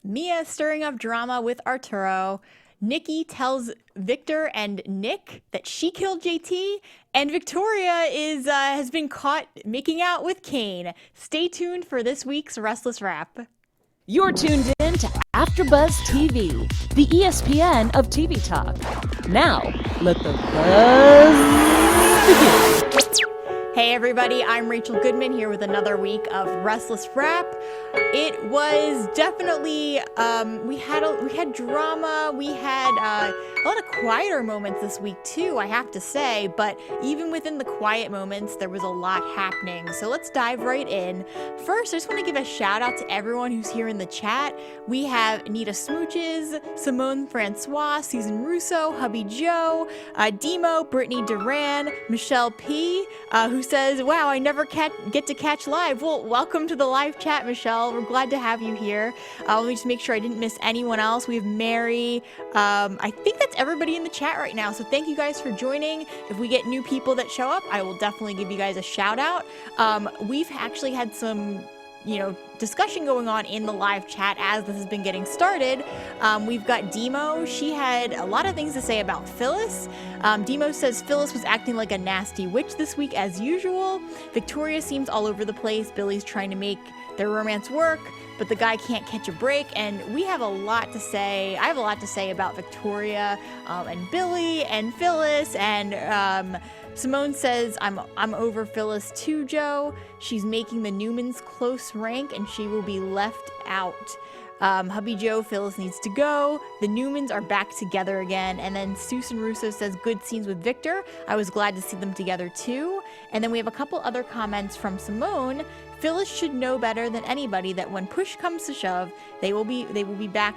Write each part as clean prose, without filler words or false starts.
Mia stirring up drama with Arturo. Nikki tells Victor and Nick that she killed JT, and Victoria has been caught making out with Kane. Stay tuned for this week's Restless Wrap. You're tuned in to AFTERBUZZ TV, the ESPN of TV talk. Now, let the buzz begin. Hey everybody, I'm Rachel Goodman here with another week of Restless Wrap. It was definitely, we had drama, we had a lot of quieter moments this week too, I have to say, but even within the quiet moments, there was a lot happening. So let's dive right in. First, I just want to give a shout out to everyone who's here in the chat. We have Anita Smooches, Simone Francois, Susan Russo, Hubby Joe, Demo, Brittany Duran, Michelle P, who says, wow, I never get to catch live. Well, welcome to the live chat, Michelle. We're glad to have you here. Let me just make sure I didn't miss anyone else. We have Mary. I think that's everybody in the chat right now. So thank you guys for joining. If we get new people that show up, I will definitely give you guys a shout out. We've actually had some discussion going on in the live chat as this has been getting started. We've got Demo. She had a lot of things to say about Phyllis. Demo says Phyllis was acting like a nasty witch this week as usual. Victoria seems all over the place. Billy's trying to make their romance work, but the guy can't catch a break, and we have a lot to say. I have a lot to say about Victoria and Billy and Phyllis, and Simone says, I'm over Phyllis too, Joe. She's making the Newmans close rank and she will be left out. Hubby Joe, Phyllis needs to go. The Newmans are back together again. And then Susan Russo says, good scenes with Victor. I was glad to see them together too. And then we have a couple other comments from Simone. Phyllis should know better than anybody that when push comes to shove, they will back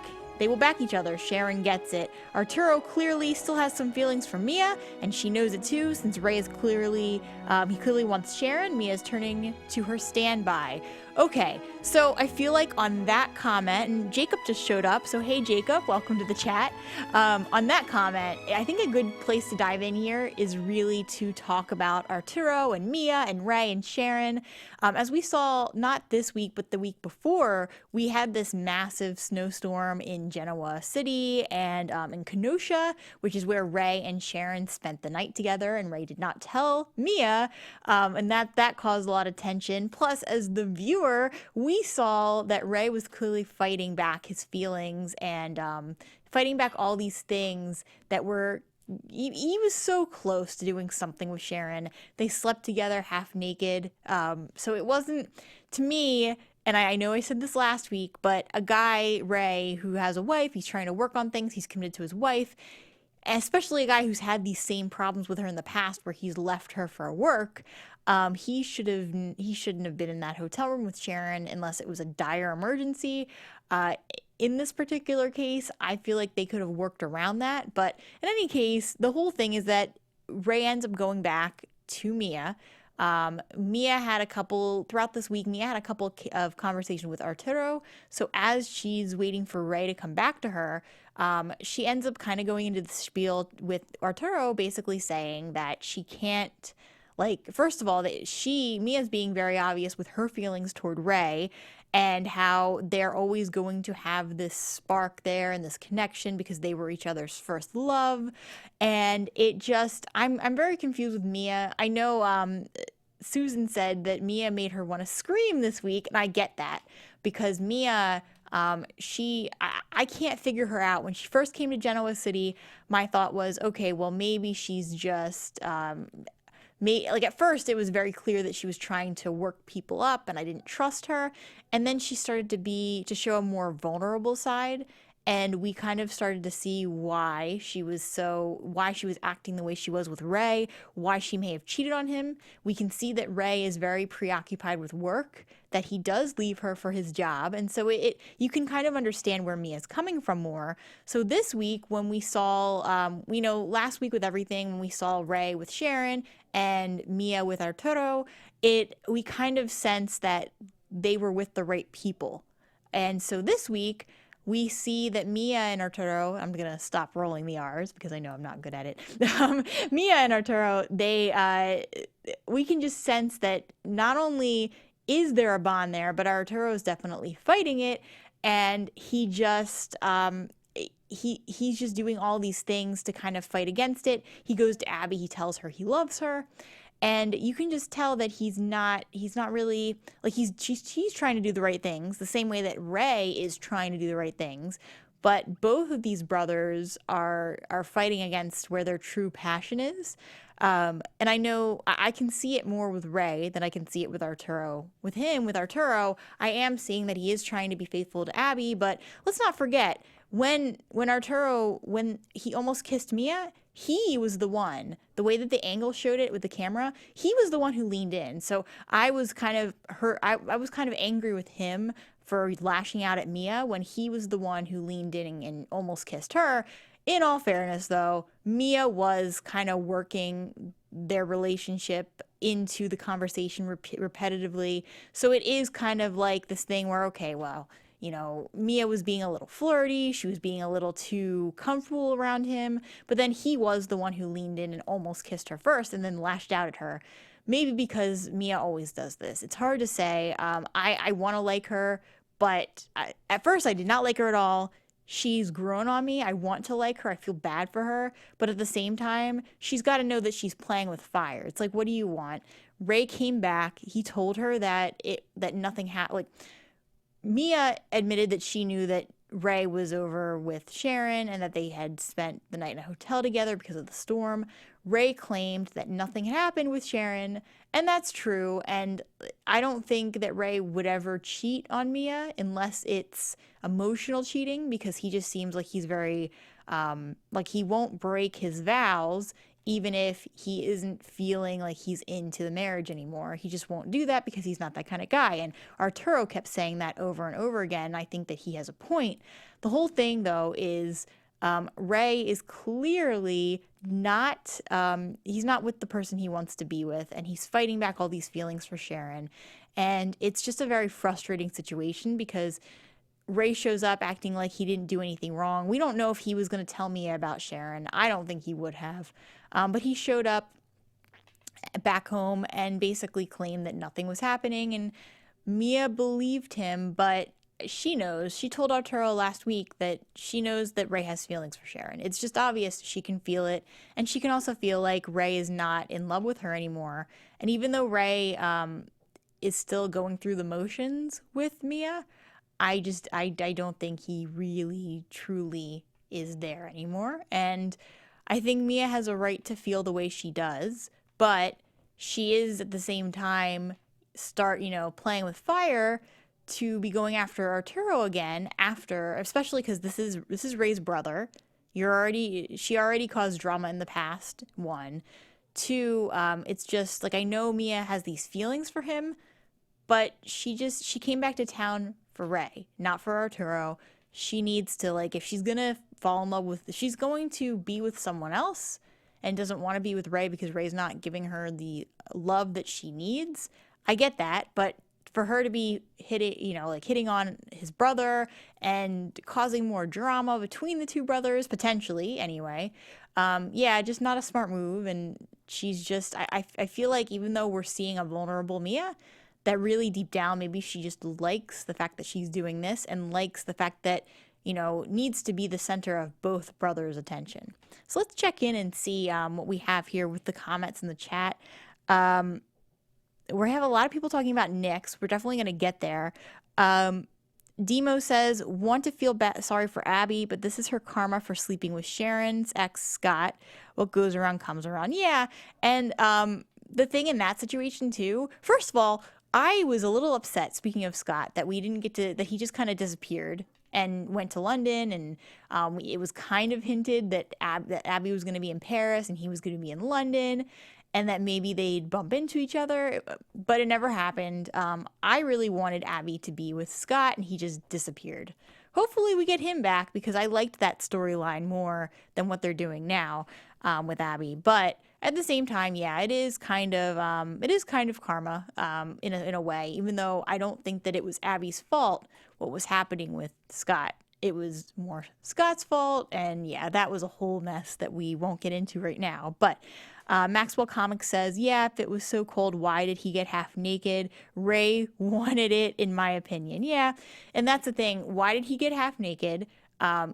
each other. Sharon gets it. Arturo clearly still has some feelings for Mia, and she knows it too, since Ray is clearly wants Sharon. Mia's turning to her standby. Okay, so I feel like on that comment, and Jacob just showed up, so hey Jacob, welcome to the chat. On that comment, I think a good place to dive in here is really to talk about Arturo and Mia and Ray and Sharon. As we saw, not this week, but the week before, we had this massive snowstorm in Genoa City and in Kenosha, which is where Ray and Sharon spent the night together, and Ray did not tell Mia, and that caused a lot of tension. Plus, as the viewer, we saw that Ray was clearly fighting back his feelings and fighting back all these things that were... He was so close to doing something with Sharon. They slept together half naked. So it wasn't, to me, and I know I said this last week, but a guy, Ray, who has a wife, he's trying to work on things, he's committed to his wife, especially a guy who's had these same problems with her in the past where he's left her for work. He shouldn't have been in that hotel room with Sharon unless it was a dire emergency. In this particular case, I feel like they could have worked around that. But in any case, the whole thing is that Ray ends up going back to Mia. Throughout this week, Mia had a couple of conversations with Arturo. So as she's waiting for Ray to come back to her, she ends up kind of going into the spiel with Arturo, basically saying that she can't, first of all, Mia's being very obvious with her feelings toward Ray and how they're always going to have this spark there and this connection because they were each other's first love. And it just, I'm very confused with Mia. I know Susan said that Mia made her want to scream this week, and I get that because Mia... I can't figure her out. When she first came to Genoa City, my thought was, okay, well, maybe she's just, at first it was very clear that she was trying to work people up and I didn't trust her. And then she started to show a more vulnerable side. And we kind of started to see why she was acting the way she was with Ray, why she may have cheated on him. We can see that Ray is very preoccupied with work, that he does leave her for his job. And so you can kind of understand where Mia's coming from more. So this week when we saw, last week with everything, when we saw Ray with Sharon and Mia with Arturo, we kind of sensed that they were with the right people. And so this week, we see that Mia and Arturo, I'm going to stop rolling the R's because I know I'm not good at it. Mia and Arturo, we can just sense that not only is there a bond there, but Arturo is definitely fighting it. and he just he's just doing all these things to kind of fight against it. He goes to Abby, he tells her he loves her, and you can just tell that he's not really like he's trying to do the right things the same way that Ray is trying to do the right things. But both of these brothers are fighting against where their true passion is. And I know I can see it more with Ray than I can see it with Arturo. With Arturo, I am seeing that he is trying to be faithful to Abby, but let's not forget when Arturo, when he almost kissed Mia, he was the one, the way that the angle showed it with the camera, he was the one who leaned in. So I was kind of hurt. I was kind of angry with him for lashing out at Mia when he was the one who leaned in and almost kissed her. In all fairness, though, Mia was kind of working their relationship into the conversation repetitively. So it is kind of like this thing where, okay, well, you know, Mia was being a little flirty. She was being a little too comfortable around him. But then he was the one who leaned in and almost kissed her first and then lashed out at her. Maybe because Mia always does this. It's hard to say. I want to like her, but at first I did not like her at all. She's grown on me. I want to like her. I feel bad for her. But at the same time, she's got to know that she's playing with fire. It's like, what do you want? Ray came back. He told her that nothing happened. Like, Mia admitted that she knew that Ray was over with Sharon and that they had spent the night in a hotel together because of the storm. Ray claimed that nothing had happened with Sharon, and that's true. And I don't think that Ray would ever cheat on Mia unless it's emotional cheating, because he just seems like he's very, like he won't break his vows even if he isn't feeling like he's into the marriage anymore. He just won't do that because he's not that kind of guy. And Arturo kept saying that over and over again. I think that he has a point. The whole thing, though, is Ray is clearly not, he's not with the person he wants to be with, and he's fighting back all these feelings for Sharon. And it's just a very frustrating situation because Ray shows up acting like he didn't do anything wrong. We don't know if he was going to tell Mia about Sharon. I don't think he would have. But he showed up back home and basically claimed that nothing was happening. And Mia believed him, but she knows. She told Arturo last week that she knows that Ray has feelings for Sharon. It's just obvious. She can feel it. And she can also feel like Ray is not in love with her anymore. And even though Ray is still going through the motions with Mia, I don't think he really, truly is there anymore. And I think Mia has a right to feel the way she does, but she is at the same time playing with fire to be going after Arturo again after, especially because this is Ray's brother. She already caused drama in the past, 1. 2, it's just like I know Mia has these feelings for him, but she came back to town for Ray, not for Arturo. She needs to, like, if she's gonna fall in love with, she's going to be with someone else and doesn't want to be with Ray because Ray's not giving her the love that she needs. I get that, but for her to be hitting on his brother and causing more drama between the two brothers, potentially anyway, just not a smart move. And she's just, I feel like even though we're seeing a vulnerable Mia, that really deep down, maybe she just likes the fact that she's doing this and likes the fact that, needs to be the center of both brothers' attention. So let's check in and see what we have here with the comments in the chat. We have a lot of people talking about Nick's. We're definitely going to get there. Demo says, want to feel sorry for Abby, but this is her karma for sleeping with Sharon's ex, Scott. What goes around comes around. Yeah, and the thing in that situation, too, first of all, I was a little upset, speaking of Scott, that we didn't that he just kind of disappeared and went to London, and it was kind of hinted that Abby was going to be in Paris and he was going to be in London, and that maybe they'd bump into each other, but it never happened. I really wanted Abby to be with Scott, and he just disappeared. Hopefully we get him back, because I liked that storyline more than what they're doing now with Abby. But at the same time, yeah, it is kind of karma in a way, even though I don't think that it was Abby's fault what was happening with Scott. It was more Scott's fault, and yeah, that was a whole mess that we won't get into right now. But Maxwell Comics says, yeah, if it was so cold, why did he get half naked? Ray wanted it, in my opinion. Yeah, and that's the thing. Why did he get half naked?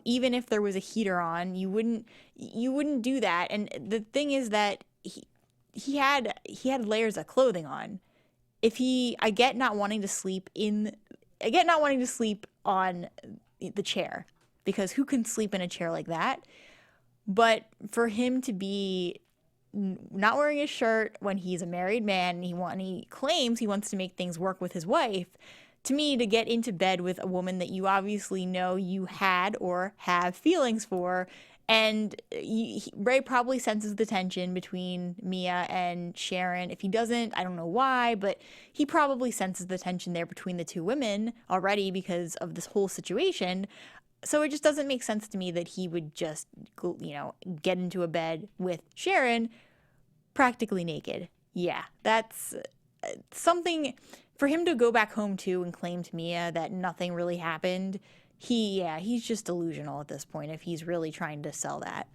Even if there was a heater on, you wouldn't do that. And the thing is that he had layers of clothing on. I get not wanting to sleep on the chair, because who can sleep in a chair like that? But for him to be not wearing a shirt when he's a married man and he claims he wants to make things work with his wife, to me, to get into bed with a woman that you obviously know you had or have feelings for, and Ray probably senses the tension between Mia and Sharon. If he doesn't, I don't know why, but he probably senses the tension there between the two women already because of this whole situation. So it just doesn't make sense to me that he would just, get into a bed with Sharon practically naked. Yeah, that's something for him to go back home to and claim to Mia that nothing really happened. He's just delusional at this point if he's really trying to sell that.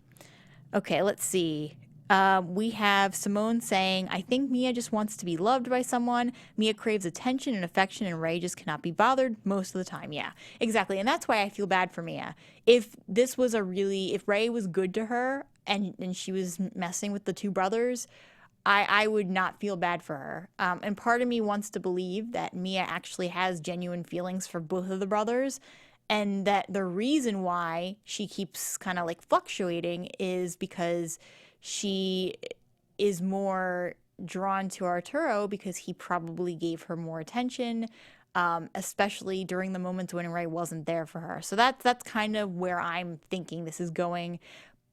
Okay, let's see. We have Simone saying, I think Mia just wants to be loved by someone. Mia craves attention and affection, and Ray just cannot be bothered most of the time. Yeah, exactly. And that's why I feel bad for Mia. If Ray was good to her and she was messing with the two brothers, I would not feel bad for her. And part of me wants to believe that Mia actually has genuine feelings for both of the brothers, and that the reason why she keeps kind of like fluctuating is because she is more drawn to Arturo because he probably gave her more attention, especially during the moments when Ray wasn't there for her. So that's kind of where I'm thinking this is going.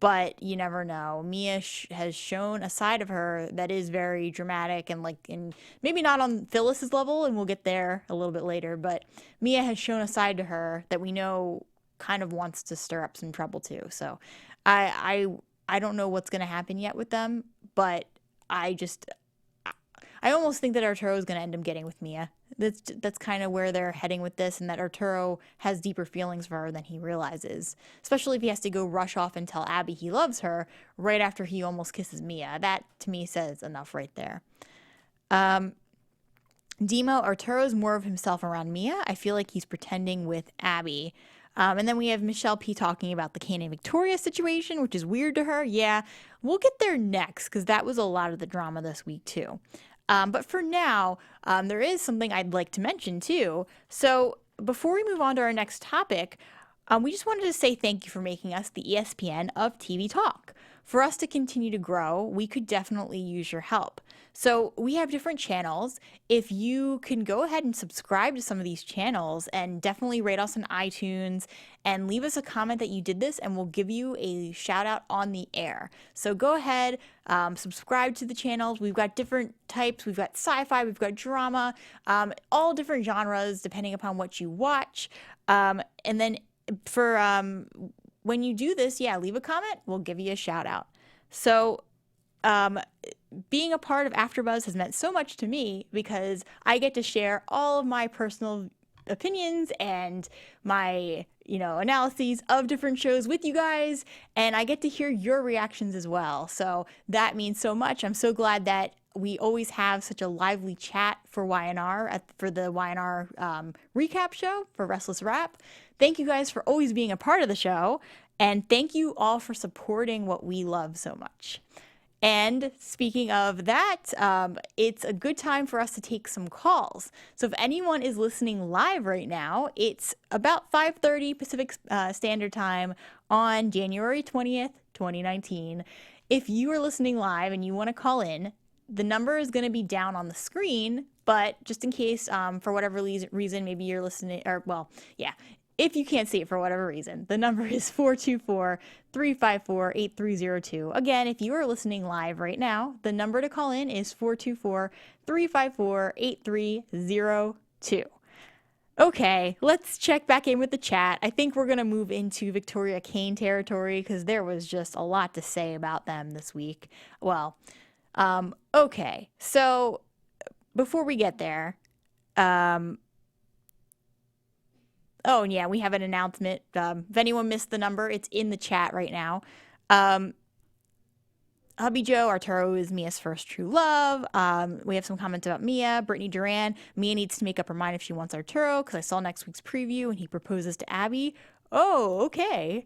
But you never know. Mia has shown a side of her that is very dramatic and maybe not on Phyllis's level, and we'll get there a little bit later, but Mia has shown a side to her that we know kind of wants to stir up some trouble too. So I don't know what's going to happen yet with them, but I almost think that Arturo is going to end up getting with Mia. That's kind of where they're heading with this, and that Arturo has deeper feelings for her than he realizes, especially if he has to go rush off and tell Abby he loves her right after he almost kisses Mia. That, to me, says enough right there. Demo, Arturo's more of himself around Mia. I feel like he's pretending with Abby. And then we have Michelle P. talking about the Kane and Victoria situation, which is weird to her. Yeah, we'll get there next, because that was a lot of the drama this week, too. But for now, there is something I'd like to mention too. So before we move on to our next topic, we just wanted to say thank you for making us the ESPN of TV Talk. For us to continue to grow, we could definitely use your help. So we have different channels. If you can go ahead and subscribe to some of these channels, and definitely rate us on iTunes and leave us a comment that you did this, and we'll give you a shout out on the air. So go ahead, subscribe to the channels. We've got different types. We've got sci-fi, we've got drama, all different genres depending upon what you watch. And then for when you do this, leave a comment. We'll give you a shout out. So being a part of AfterBuzz has meant so much to me, because I get to share all of my personal opinions and my analyses of different shows with you guys, and I get to hear your reactions as well. So that means so much. I'm so glad that we always have such a lively chat for YNR for the YNR recap show for Restless Wrap. Thank you guys for always being a part of the show, and thank you all for supporting what we love so much. And speaking of that, it's a good time for us to take some calls. So if anyone is listening live right now, it's about 5:30 Pacific Standard Time on January 20th, 2019. If you are listening live and you want to call in, the number is going to be down on the screen, but just in case, for whatever reason, maybe you're listening, if you can't see it for whatever reason, the number is 424-354-8302. Again, if you are listening live right now, the number to call in is 424-354-8302. Okay, let's check back in with the chat. I think we're going to move into Victoria Kane territory, because there was just a lot to say about them this week. Well, okay, so before we get there, oh, and yeah, we have an announcement. If anyone missed the number, it's in the chat right now. Hubby Joe, Arturo is Mia's first true love. We have some comments about Mia. Brittany Duran, Mia needs to make up her mind if she wants Arturo because I saw next week's preview and he proposes to Abby. Oh, okay.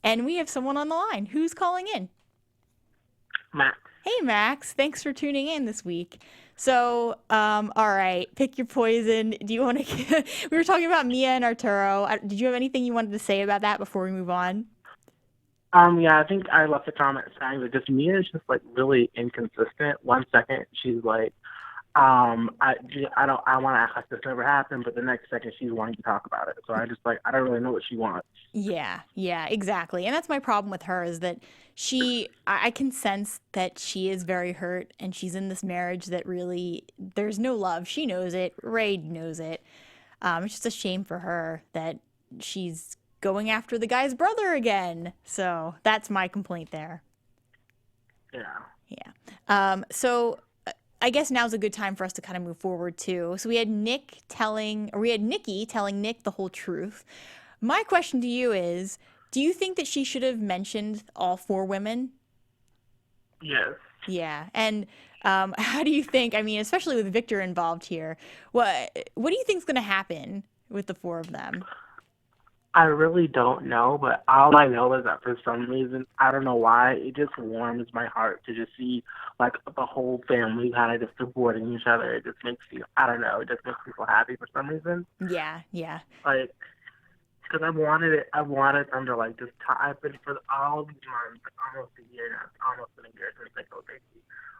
And we have someone on the line. Who's calling in? Max. Hey, Max. Thanks for tuning in this week. So, all right, pick your poison. Do you want to? We were talking about Mia and Arturo. Did you have anything you wanted to say about that before we move on? Yeah, I think I left a comment saying that just Mia is just like really inconsistent. One second she's like, I want to act like this never happened, but the next second she's wanting to talk about it. So I just like, I don't really know what she wants. Yeah, exactly. And that's my problem with her is that I can sense that she is very hurt and she's in this marriage that really, there's no love. She knows it. Ray knows it. It's just a shame for her that she's going after the guy's brother again. So that's my complaint there. Yeah. So I guess now's a good time for us to kind of move forward too. So we had Nikki telling Nick the whole truth. My question to you is, do you think that she should have mentioned all 4 women? Yes. Yeah. And how do you think, I mean, especially with Victor involved here, what do you think is going to happen with the 4 of them? I really don't know, but all I know is that for some reason, I don't know why, it just warms my heart to just see like the whole family kind of just supporting each other. It just makes you, I don't know, it just makes me feel happy for some reason. Yeah. Like, because I've wanted them to like just I've been for all these months, almost a year now, it's almost been a year since they go crazy.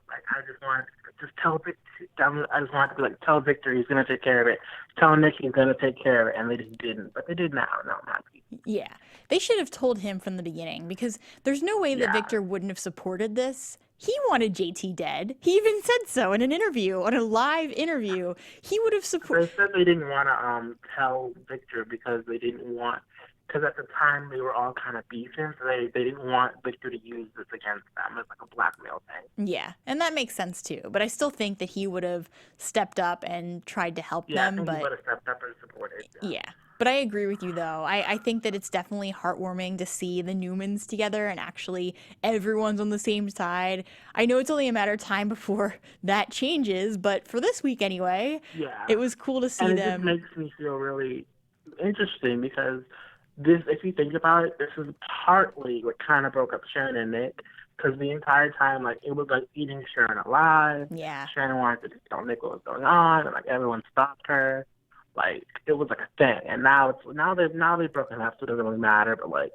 Like, I just wanted to just tell Victor, I just wanted to be like, tell Victor he's going to take care of it. Tell Nick he's going to take care of it. And they just didn't. But they did now. No, I'm happy. Yeah. They should have told him from the beginning because there's no way that Victor wouldn't have supported this. He wanted JT dead. He even said so in an interview, on a live interview. He would have supported. They said they didn't want to tell Victor because they didn't want, because at the time they were all kind of beefing, so they didn't want Victor to use this against them as like a blackmail thing. Yeah, and that makes sense too. But I still think that he would have stepped up and tried to help them. I think he would have stepped up and supported. Yeah. But I agree with you, though. I think that it's definitely heartwarming to see the Newmans together and actually everyone's on the same side. I know it's only a matter of time before that changes, but for this week anyway, it was cool to see them. And it just makes me feel really interesting because this, if you think about it, this is partly what kind of broke up Sharon and Nick, because the entire time, like, it was like eating Sharon alive. Yeah. Sharon wanted to tell Nick what was going on, and like everyone stopped her. Like, it was like a thing, and now they've broken up, so it doesn't really matter. But like,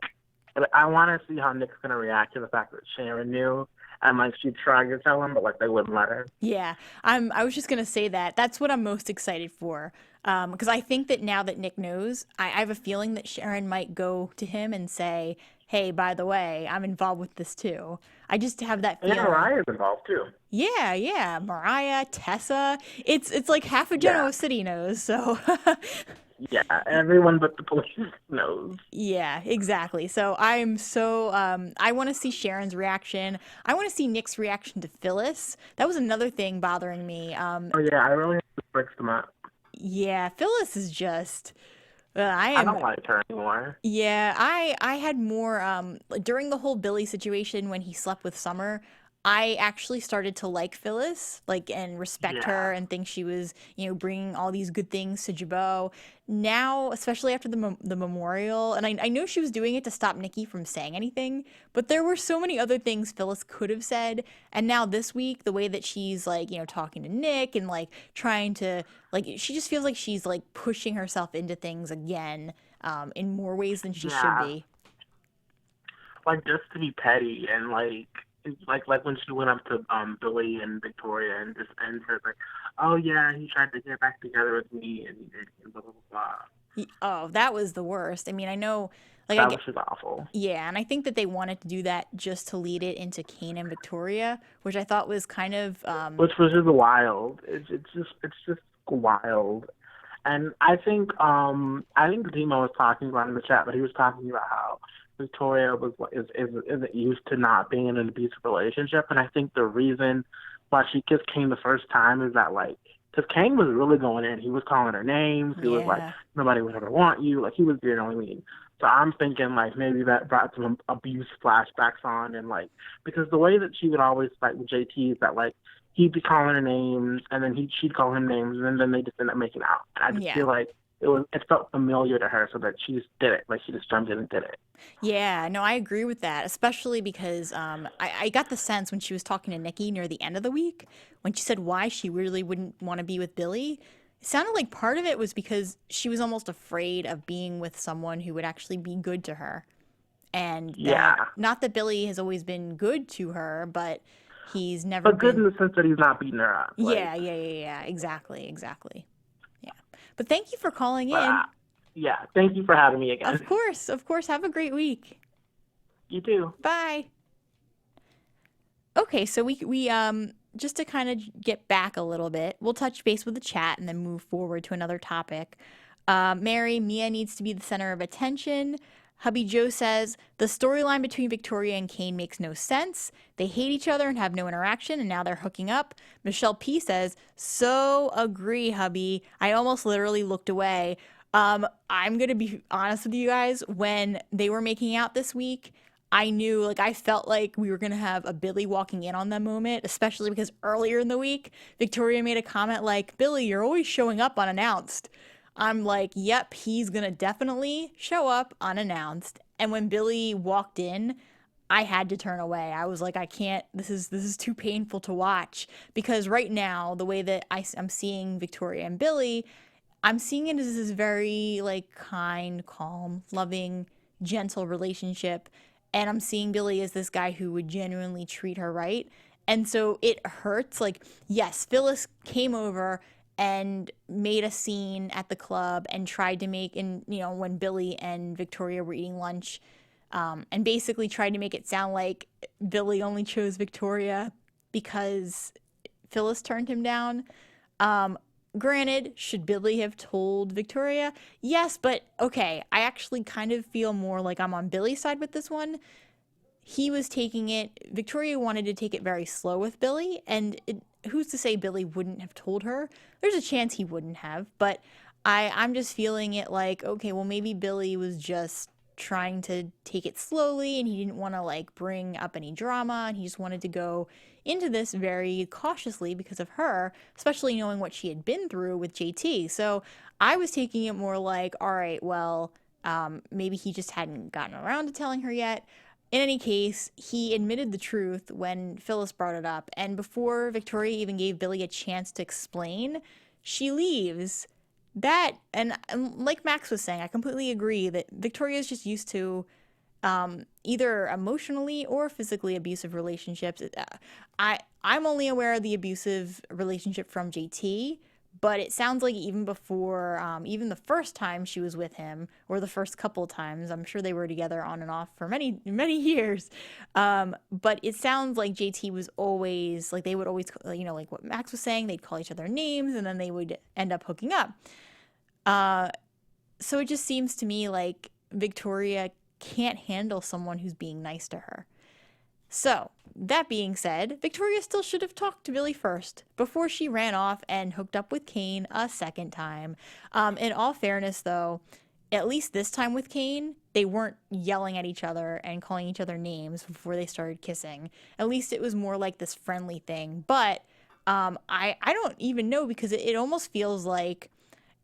I want to see how Nick's gonna react to the fact that Sharon knew, and like she tried to tell him, but like they wouldn't let her. Yeah, I was just gonna say that. That's what I'm most excited for, because I think that now that Nick knows, I have a feeling that Sharon might go to him and say, "Hey, by the way, I'm involved with this too." I just have that feeling. And Mariah's involved too. Yeah, Mariah, Tessa. It's like half of Genoa City knows. So. Yeah, everyone but the police knows. Yeah, exactly. So I'm so I want to see Sharon's reaction. I want to see Nick's reaction to Phyllis. That was another thing bothering me. Oh yeah, I really hope it breaks them up. Yeah, Phyllis is just. I don't like her anymore. Yeah, I had more during the whole Billy situation when he slept with Summer. I actually started to like Phyllis, like, and respect her and think she was, bringing all these good things to Jabot. Now, especially after the memorial, and I know she was doing it to stop Nikki from saying anything, but there were so many other things Phyllis could have said. And now this week, the way that she's like, talking to Nick and like trying to, like, she just feels like she's like pushing herself into things again, in more ways than she should be. Like, just to be petty and like when she went up to Billy and Victoria and said like, "Oh yeah, he tried to get back together with me and blah blah blah." Oh, that was the worst. I mean, I know, like, that was just awful. Yeah, and I think that they wanted to do that just to lead it into Kane and Victoria, which I thought was kind of which was just wild. It's just wild. And I think Demo was talking about in the chat, but he was talking about how Victoria isn't used to not being in an abusive relationship, and I think the reason why she kissed Kane the first time is that, like, because Kane was really going in. He was calling her names. He was like, "Nobody would ever want you." Like, he was being really mean. So I'm thinking like maybe that brought some abuse flashbacks on, and like because the way that she would always fight with JT is that like he'd be calling her names and then she'd call him names and then they just end up making out. And I just feel like it felt familiar to her, so that she just did it. Like she just jumped in and did it. Yeah, no, I agree with that, especially because I got the sense when she was talking to Nikki near the end of the week, when she said why she really wouldn't want to be with Billy, it sounded like part of it was because she was almost afraid of being with someone who would actually be good to her. And that, not that Billy has always been good to her, but he's never But good in the sense that he's not beating her up. Like, yeah. Exactly. Yeah. But thank you for calling in. Yeah, thank you for having me again. Of course. Have a great week. You too. Bye. Okay, so we just to kind of get back a little bit, we'll touch base with the chat and then move forward to another topic. Mary, Mia needs to be the center of attention. Hubby Joe says, the storyline between Victoria and Kane makes no sense. They hate each other and have no interaction, and now they're hooking up. Michelle P says, so agree, hubby. I almost literally looked away. I'm going to be honest with you guys. When they were making out this week, I knew, like, I felt like we were going to have a Billy walking in on them moment, especially because earlier in the week, Victoria made a comment like, Billy, you're always showing up unannounced. I'm like, yep, he's going to definitely show up unannounced. And when Billy walked in, I had to turn away. I was like, I can't, this is too painful to watch. Because right now, the way that I'm seeing Victoria and Billy, I'm seeing it as this very, like, kind, calm, loving, gentle relationship. And I'm seeing Billy as this guy who would genuinely treat her right. And so it hurts. Like, yes, Phyllis came over and made a scene at the club and tried to make, when Billy and Victoria were eating lunch, and basically tried to make it sound like Billy only chose Victoria because Phyllis turned him down. Granted, should Billy have told Victoria? Yes, but okay, I actually kind of feel more like I'm on Billy's side with this one. He was taking it, Victoria wanted to take it very slow with Billy, and who's to say Billy wouldn't have told her? There's a chance he wouldn't have, but I'm just feeling it like, okay, well, maybe Billy was just trying to take it slowly, and he didn't want to, like, bring up any drama, and he just wanted to go into this very cautiously because of her, especially knowing what she had been through with JT. So I was taking it more like, all right, well, maybe he just hadn't gotten around to telling her yet. In any case, he admitted the truth when Phyllis brought it up, and before Victoria even gave Billy a chance to explain, she leaves. That, and like Max was saying, I completely agree that Victoria's just used to either emotionally or physically abusive relationships. I'm only aware of the abusive relationship from JT, but it sounds like even before, even the first time she was with him, or the first couple times, I'm sure they were together on and off for many, many years. But it sounds like JT was always, like, they would always, like what Max was saying, they'd call each other names and then they would end up hooking up. So it just seems to me like Victoria can't handle someone who's being nice to her. So, that being said, Victoria still should have talked to Billy first, before she ran off and hooked up with Kane a second time. In all fairness, though, at least this time with Kane, they weren't yelling at each other and calling each other names before they started kissing. At least it was more like this friendly thing. But I don't even know, because it almost feels like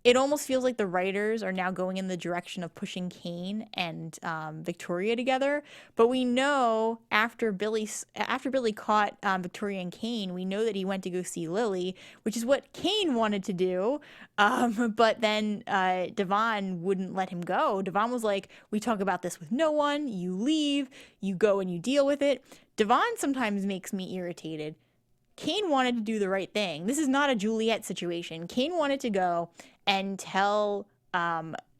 the writers are now going in the direction of pushing Kane and Victoria together. But we know after Billy caught Victoria and Kane, we know that he went to go see Lily, which is what Kane wanted to do. But then Devon wouldn't let him go. Devon was like, we talk about this with no one. You leave. You go and you deal with it. Devon sometimes makes me irritated. Kane wanted to do the right thing. This is not a Juliet situation. Kane wanted to go and tell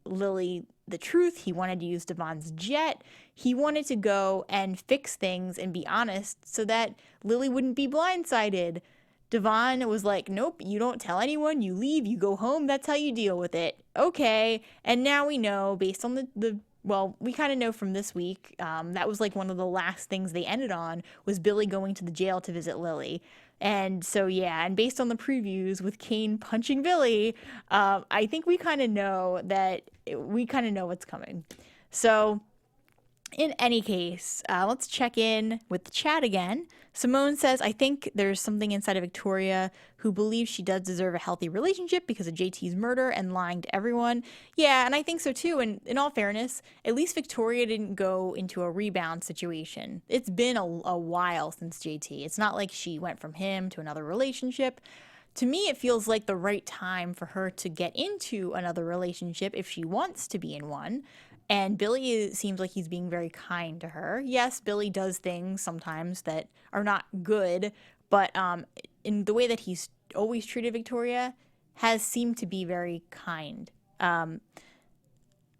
Lily the truth. He wanted to use Devon's jet. He wanted to go and fix things and be honest so that Lily wouldn't be blindsided. Devon was like, nope, you don't tell anyone. You leave, you go home. That's how you deal with it. Okay. And now we know, based on well, we kind of know from this week, that was like one of the last things they ended on, was Billy going to the jail to visit Lily. And so, yeah, and based on the previews with Kane punching Billy, I think we kind of know what's coming. So in any case, let's check in with the chat again. Simone says, I think there's something inside of Victoria who believes she does deserve a healthy relationship because of JT's murder and lying to everyone. Yeah, and I think so too. And in all fairness, at least Victoria didn't go into a rebound situation. It's been a while since JT. It's not like she went from him to another relationship. To me, it feels like the right time for her to get into another relationship if she wants to be in one. And Billy seems like he's being very kind to her. Yes, Billy does things sometimes that are not good, but in the way that he's always treated Victoria has seemed to be very kind.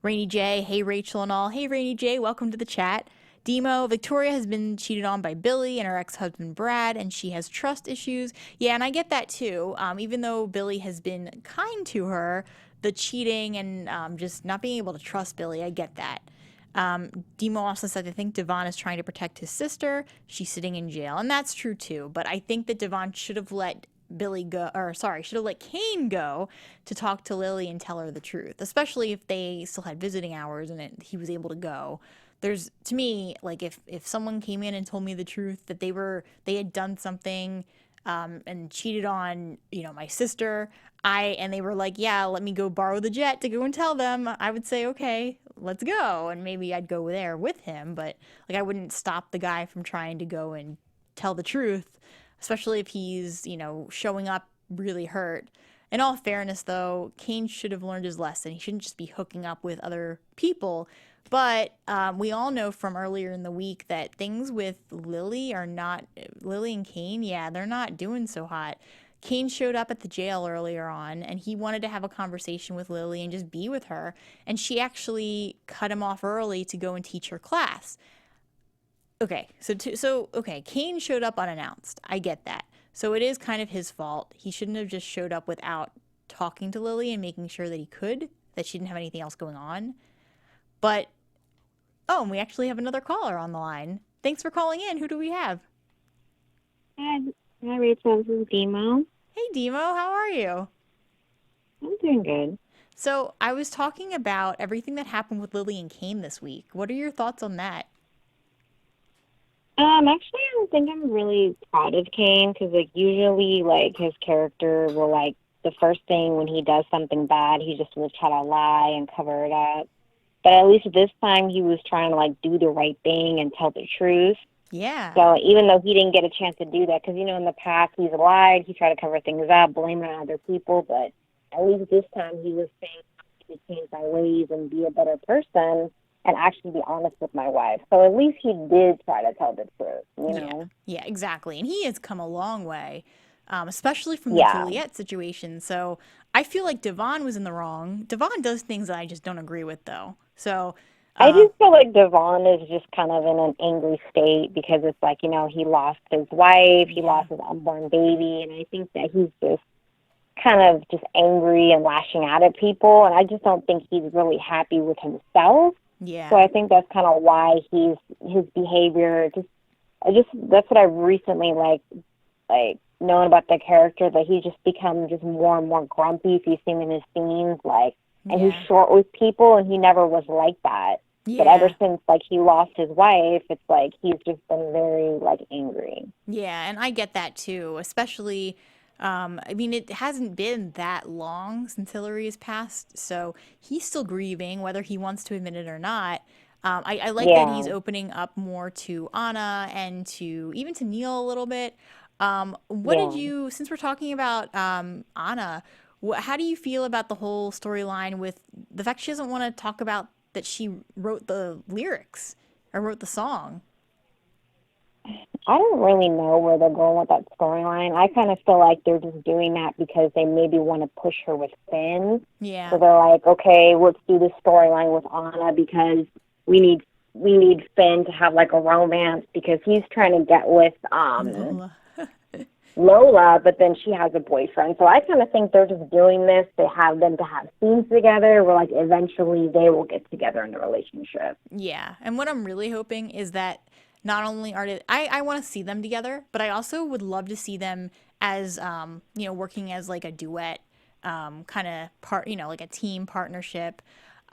Rainy J, hey Rachel and all. Hey Rainy J, welcome to the chat. Demo, Victoria has been cheated on by Billy and her ex-husband Brad, and she has trust issues. Yeah, and I get that too. Even though Billy has been kind to her, the cheating and just not being able to trust Billy, I get that. Demo also said, I think Devon is trying to protect his sister. She's sitting in jail, and that's true too. But I think that Devon should have let should have let Kane go to talk to Lily and tell her the truth, especially if they still had visiting hours and he was able to go. There's, to me, like if someone came in and told me the truth that they had done something and cheated on, my sister, and they were like, yeah, let me go borrow the jet to go and tell them, I would say, okay, let's go. And maybe I'd go there with him, but like I wouldn't stop the guy from trying to go and tell the truth, especially if he's, showing up really hurt. In all fairness, though, Kane should have learned his lesson. He shouldn't just be hooking up with other people. But we all know from earlier in the week that things with Lily and Kane, yeah, they're not doing so hot. Kane showed up at the jail earlier on, and he wanted to have a conversation with Lily and just be with her. And she actually cut him off early to go and teach her class. Okay, okay, Kane showed up unannounced. I get that. So it is kind of his fault. He shouldn't have just showed up without talking to Lily and making sure that she didn't have anything else going on. But, and we actually have another caller on the line. Thanks for calling in. Who do we have? Hi, Rachel. This is Demo. Hey, Demo. How are you? I'm doing good. So I was talking about everything that happened with Lily and Kane this week. What are your thoughts on that? Actually, I don't think I'm really proud of Kane because, usually, his character will, the first thing when he does something bad, he just will try to lie and cover it up. But at least this time he was trying to, do the right thing and tell the truth. Yeah. So even though he didn't get a chance to do that, because, in the past he's lied, he tried to cover things up, blame it on other people, but at least this time he was saying to change my ways and be a better person and actually be honest with my wife. So at least he did try to tell the truth, you know? Yeah, exactly. And he has come a long way, especially from the Juliet situation. So I feel like Devon was in the wrong. Devon does things that I just don't agree with, though. So I just feel like Devon is just kind of in an angry state because it's he lost his wife, he lost his unborn baby, and I think that he's just kind of just angry and lashing out at people, and I just don't think he's really happy with himself. Yeah. So I think that's kind of why his behavior that's what I've recently known about the character, that he's just become just more and more grumpy if you see him in his scenes, and he's short with people, and he never was like that. Yeah. But ever since he lost his wife, it's he's just been very angry. Yeah, and I get that too, especially it hasn't been that long since Hillary has passed, so he's still grieving, whether he wants to admit it or not. I like that he's opening up more to Anna and even to Neil a little bit. Did you, since we're talking about Anna, how do you feel about the whole storyline with the fact she doesn't want to talk about that she wrote the lyrics or wrote the song? I don't really know where they're going with that storyline. I kind of feel like they're just doing that because they maybe want to push her with Finn. Yeah. So they're like, okay, let's do this storyline with Anna because we need Finn to have a romance because he's trying to get with Lola, but then she has a boyfriend. So I kind of think they're just doing this. They have them to have scenes together where eventually they will get together in a relationship. Yeah. And what I'm really hoping is that not only I want to see them together, but I also would love to see them as, working as a duet, kind of part, a team partnership.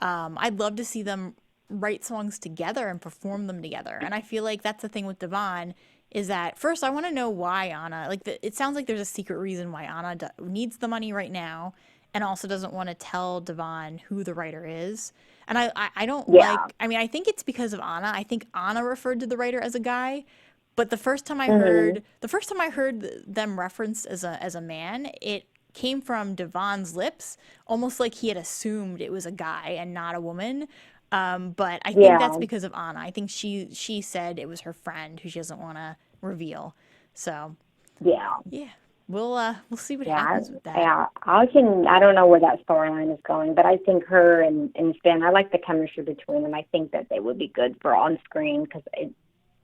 I'd love to see them write songs together and perform them together. And I feel like that's the thing with Devon is that first I want to know why Anna, like it sounds like there's a secret reason why Anna needs the money right now and also doesn't want to tell Devon who the writer is. And I don't like, I mean, I think it's because of Anna. I think Anna referred to the writer as a guy, but the first time I heard them referenced as a man, it came from Devon's lips, almost like he had assumed it was a guy and not a woman. But I think that's because of Anna. I think she said it was her friend who she doesn't want to reveal. So yeah, we'll see what happens with that. Yeah, I don't know where that storyline is going, but I think her and Finn, I like the chemistry between them. I think that they would be good for on screen because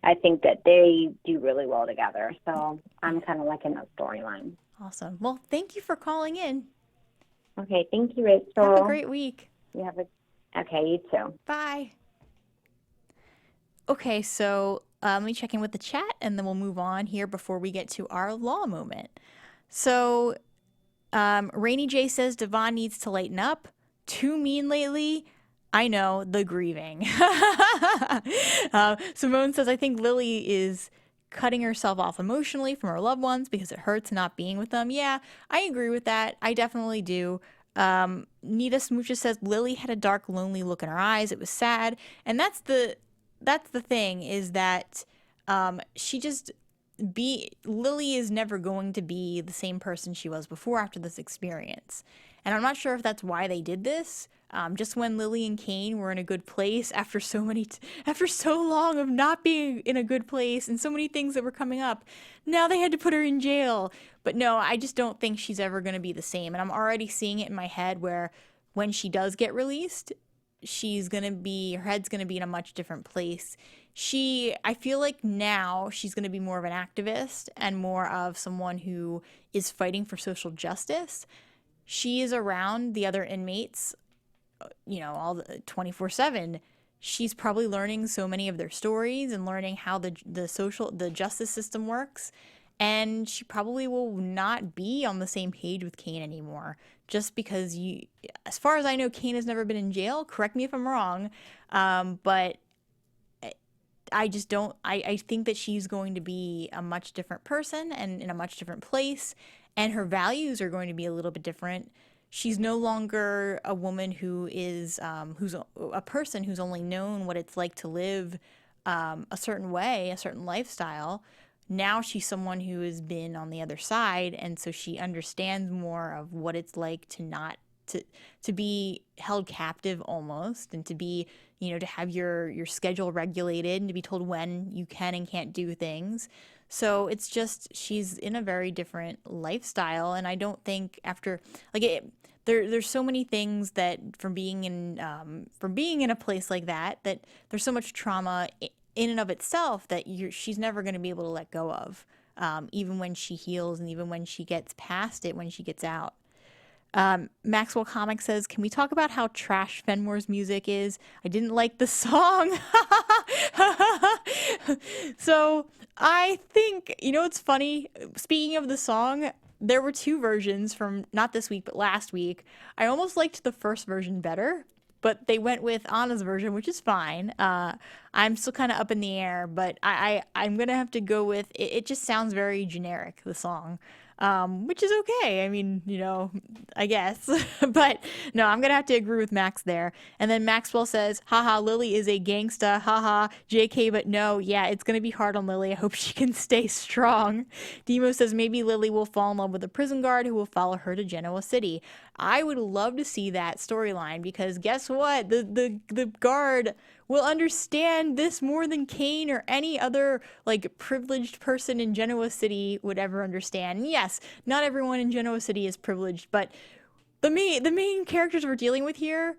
I think that they do really well together. So I'm kind of liking that storyline. Awesome. Well, thank you for calling in. Okay, thank you, Rachel. Have a great week. Okay, you too. Bye. Okay, so let me check in with the chat, and then we'll move on here before we get to our law moment. So Rainy J says Devon needs to lighten up. Too mean lately. I know, the grieving. Simone says, I think Lily is cutting herself off emotionally from her loved ones because it hurts not being with them. Yeah, I agree with that. I definitely do. Nita Smooches says Lily had a dark, lonely look in her eyes. It was sad. And that's the thing is that Lily is never going to be the same person she was before after this experience. And I'm not sure if that's why they did this. Just when Lily and Kane were in a good place after so long of not being in a good place and so many things that were coming up, now they had to put her in jail. But no, I just don't think she's ever going to be the same. And I'm already seeing it in my head where when she does get released, her head's going to be in a much different place. I feel like now she's going to be more of an activist and more of someone who is fighting for social justice. She is around the other inmates, all the 24/7. She's probably learning so many of their stories and learning how the justice system works. And she probably will not be on the same page with Kane anymore. Just because as far as I know, Kane has never been in jail. Correct me if I'm wrong. But I just don't, I think that she's going to be a much different person and in a much different place. And her values are going to be a little bit different. She's no longer a woman who is, who's a person who's only known what it's like to live a certain way, a certain lifestyle. Now she's someone who has been on the other side, and so she understands more of what it's like to be held captive almost, and to be, to have your schedule regulated and to be told when you can and can't do things. So it's just, she's in a very different lifestyle, and I don't think there's so many things that from being in a place like that there's so much trauma in and of itself that she's never going to be able to let go of, even when she heals and even when she gets past it, when she gets out. Maxwell Comics says, can we talk about how trash Fenmore's music is? I didn't like the song. So I think, it's funny. Speaking of the song, there were two versions from not this week, but last week. I almost liked the first version better, but they went with Anna's version, which is fine. I'm still kind of up in the air, but I'm going to have to go with it. It just sounds very generic, the song. Which is okay. I mean, I guess. But no, I'm going to have to agree with Max there. And then Maxwell says, haha, Lily is a gangsta. Haha, JK, but no, yeah, it's going to be hard on Lily. I hope she can stay strong. Demo says maybe Lily will fall in love with a prison guard who will follow her to Genoa City. I would love to see that storyline because guess what? The guard will understand this more than Kane or any other privileged person in Genoa City would ever understand. And yes, not everyone in Genoa City is privileged, but the main characters we're dealing with here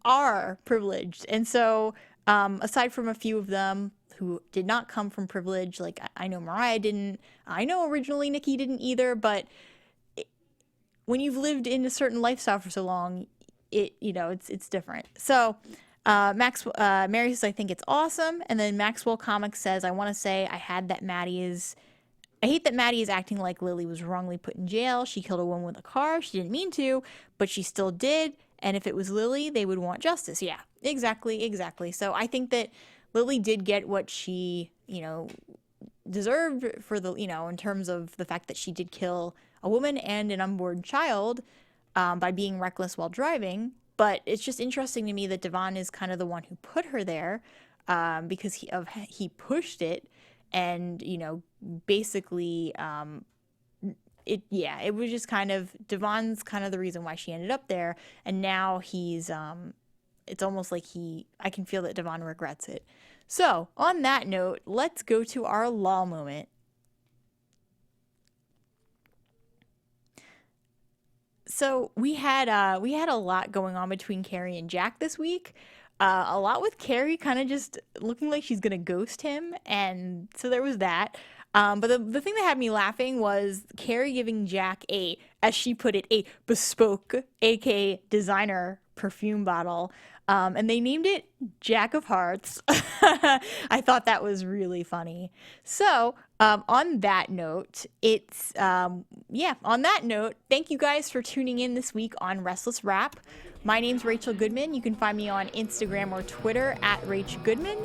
are privileged. And so aside from a few of them who did not come from privilege, I know Mariah didn't, I know originally Nikki didn't either, but when you've lived in a certain lifestyle for so long, it's different. So Mary says, I think it's awesome. And then Maxwell Comics says, I want to say I hate that Maddie is acting like Lily was wrongly put in jail. She killed a woman with a car. She didn't mean to, but she still did. And if it was Lily, they would want justice. Yeah, exactly. So I think that Lily did get what she, deserved for the, in terms of the fact that she did kill a woman and an unborn child by being reckless while driving. But it's just interesting to me that Devon is kind of the one who put her there because he pushed it, and basically it was just kind of Devon's kind of the reason why she ended up there, and now he's it's almost like I can feel that Devon regrets it. So on that note, let's go to our law moment. So we had a lot going on between Carrie and Jack this week. A lot with Carrie kind of just looking like she's gonna ghost him, and so there was that. But the thing that had me laughing was Carrie giving Jack as she put it, a bespoke, aka designer perfume bottle. And they named it Jack of Hearts. I thought that was really funny. So, on that note, on that note, thank you guys for tuning in this week on Restless Wrap. My name's Rachel Goodman. You can find me on Instagram or Twitter at Rach Goodman.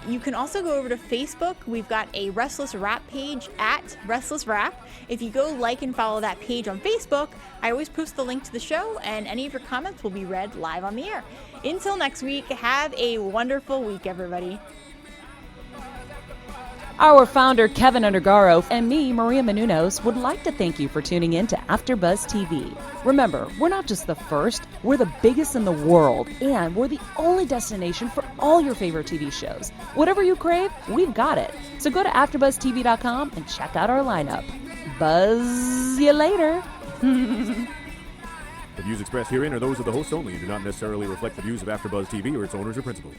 You can also go over to Facebook. We've got a Restless Wrap page at Restless Wrap. If you go like and follow that page on Facebook, I always post the link to the show, and any of your comments will be read live on the air. Until next week, have a wonderful week, everybody. Our founder, Kevin Undergaro, and me, Maria Menounos, would like to thank you for tuning in to AfterBuzz TV. Remember, we're not just the first, we're the biggest in the world, and we're the only destination for all your favorite TV shows. Whatever you crave, we've got it. So go to AfterBuzzTV.com and check out our lineup. Buzz you later. The views expressed herein are those of the hosts only and do not necessarily reflect the views of AfterBuzz TV or its owners or principals.